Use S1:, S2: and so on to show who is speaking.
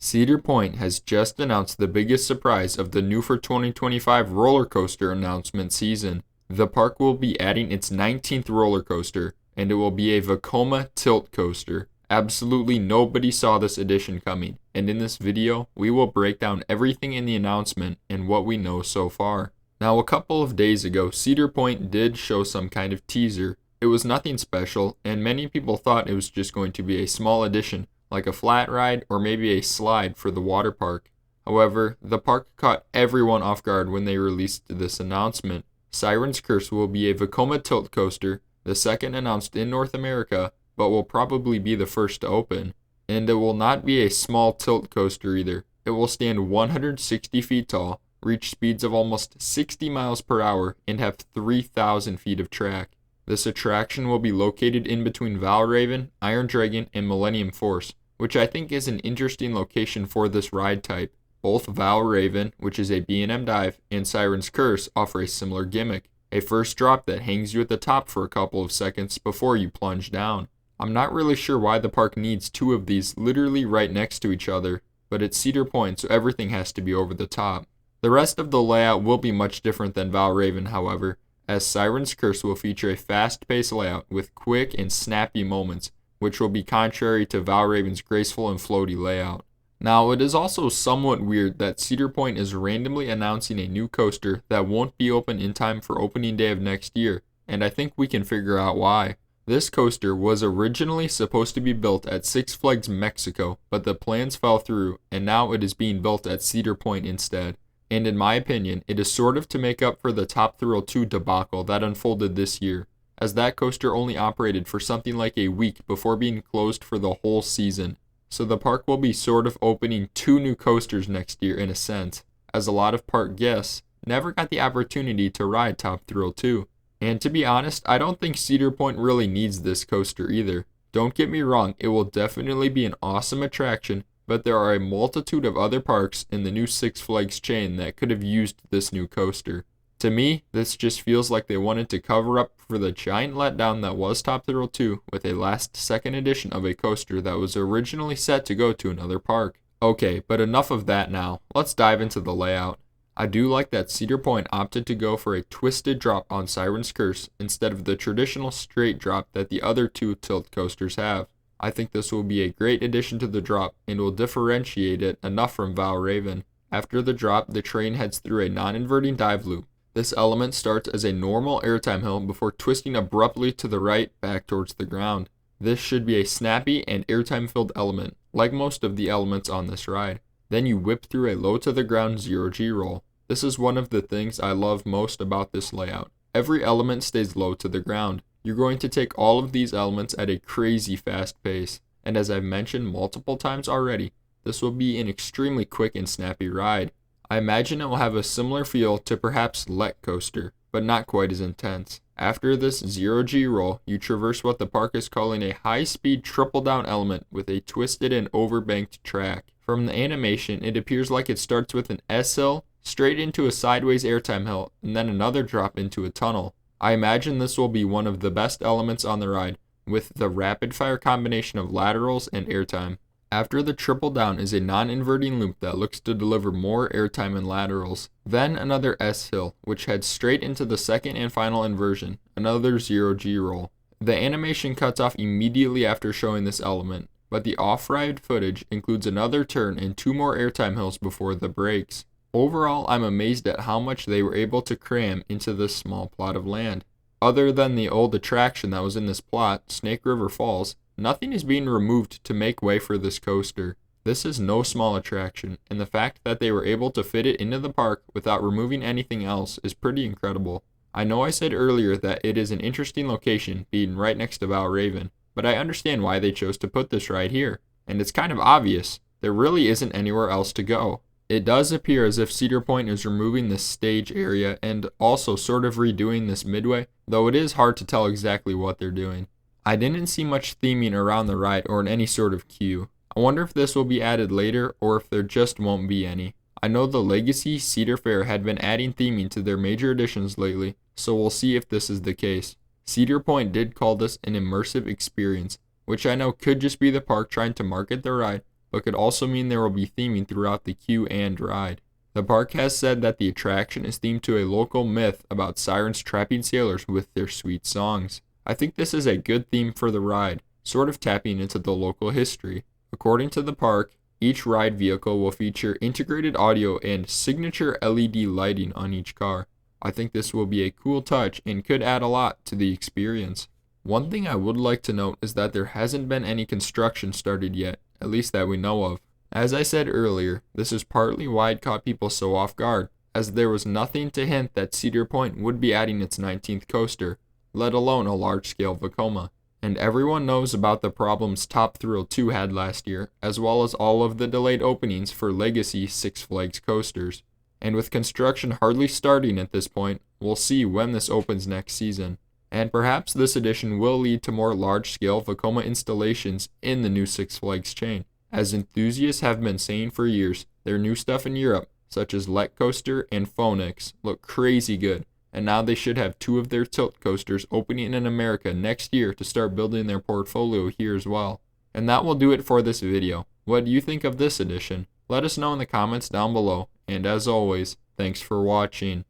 S1: Cedar Point has just announced the biggest surprise of the new for 2025 roller coaster announcement season. The park will be adding its 19th roller coaster, and it will be a Vekoma tilt coaster. Absolutely nobody saw this addition coming, and in this video, we will break down everything in the announcement and what we know so far. Now, a couple of days ago, Cedar Point did show some kind of teaser. It was nothing special, and many people thought it was just going to be a small addition, like a flat ride or maybe a slide for the water park. However, the park caught everyone off guard when they released this announcement. Siren's Curse will be a Vekoma tilt coaster, the second announced in North America, but will probably be the first to open. And it will not be a small tilt coaster either. It will stand 160 feet tall, reach speeds of almost 60 miles per hour, and have 3,000 feet of track. This attraction will be located in between Valraven, Iron Dragon, and Millennium Force, which I think is an interesting location for this ride type. Both Valraven, which is a B&M dive, and Siren's Curse offer a similar gimmick, a first drop that hangs you at the top for a couple of seconds before you plunge down. I'm not really sure why the park needs two of these literally right next to each other, but it's Cedar Point, so everything has to be over the top. The rest of the layout will be much different than Valraven, however, as Siren's Curse will feature a fast-paced layout with quick and snappy moments, which will be contrary to Valraven's graceful and floaty layout. Now, it is also somewhat weird that Cedar Point is randomly announcing a new coaster that won't be open in time for opening day of next year, and I think we can figure out why. This coaster was originally supposed to be built at Six Flags Mexico, but the plans fell through, and now it is being built at Cedar Point instead. And in my opinion, it is sort of to make up for the Top Thrill 2 debacle that unfolded this year, as that coaster only operated for something like a week before being closed for the whole season. So the park will be sort of opening two new coasters next year in a sense, as a lot of park guests never got the opportunity to ride Top Thrill 2. And to be honest, I don't think Cedar Point really needs this coaster either. Don't get me wrong, it will definitely be an awesome attraction, but there are a multitude of other parks in the new Six Flags chain that could have used this new coaster. To me, this just feels like they wanted to cover up for the giant letdown that was Top Thrill 2 with a last-second edition of a coaster that was originally set to go to another park. Okay, but enough of that now. Let's dive into the layout. I do like that Cedar Point opted to go for a twisted drop on Siren's Curse instead of the traditional straight drop that the other two tilt coasters have. I think this will be a great addition to the drop and will differentiate it enough from Valraven. After the drop, the train heads through a non-inverting dive loop. This element starts as a normal airtime hill before twisting abruptly to the right back towards the ground. This should be a snappy and airtime-filled element, like most of the elements on this ride. Then you whip through a low-to-the-ground 0G roll. This is one of the things I love most about this layout. Every element stays low to the ground. You're going to take all of these elements at a crazy fast pace, and as I've mentioned multiple times already, this will be an extremely quick and snappy ride. I imagine it will have a similar feel to perhaps Let Coaster, but not quite as intense. After this 0G roll, you traverse what the park is calling a high-speed triple-down element with a twisted and overbanked track. From the animation, it appears like it starts with an S-hill, straight into a sideways airtime hill, and then another drop into a tunnel. I imagine this will be one of the best elements on the ride, with the rapid-fire combination of laterals and airtime. After the triple down is a non-inverting loop that looks to deliver more airtime and laterals. Then another S-hill, which heads straight into the second and final inversion, another 0G roll. The animation cuts off immediately after showing this element, but the off-ride footage includes another turn and two more airtime hills before the brakes. Overall, I'm amazed at how much they were able to cram into this small plot of land. Other than the old attraction that was in this plot, Snake River Falls, nothing is being removed to make way for this coaster. This is no small attraction, and the fact that they were able to fit it into the park without removing anything else is pretty incredible. I know I said earlier that it is an interesting location, being right next to Valraven, but I understand why they chose to put this right here, and it's kind of obvious. There really isn't anywhere else to go. It does appear as if Cedar Point is removing this stage area and also sort of redoing this midway, though it is hard to tell exactly what they're doing. I didn't see much theming around the ride or in any sort of queue. I wonder if this will be added later or if there just won't be any. I know the Legacy Cedar Fair had been adding theming to their major additions lately, so we'll see if this is the case. Cedar Point did call this an immersive experience, which I know could just be the park trying to market the ride, but could also mean there will be theming throughout the queue and ride. The park has said that the attraction is themed to a local myth about sirens trapping sailors with their sweet songs. I think this is a good theme for the ride, sort of tapping into the local history. According to the park, each ride vehicle will feature integrated audio and signature LED lighting on each car. I think this will be a cool touch and could add a lot to the experience. One thing I would like to note is that there hasn't been any construction started yet, at least that we know of. As I said earlier, this is partly why it caught people so off guard, as there was nothing to hint that Cedar Point would be adding its 19th coaster, let alone a large-scale Vekoma. And everyone knows about the problems Top Thrill 2 had last year, as well as all of the delayed openings for legacy Six Flags coasters. And with construction hardly starting at this point, we'll see when this opens next season. And perhaps this addition will lead to more large-scale Vekoma installations in the new Six Flags chain. As enthusiasts have been saying for years, their new stuff in Europe, such as Let Coaster and Phoenix, look crazy good, and now they should have 2 of their tilt coasters opening in America next year to start building their portfolio here as well. And that will do it for this video. What do you think of this addition? Let us know in the comments down below, and as always, thanks for watching.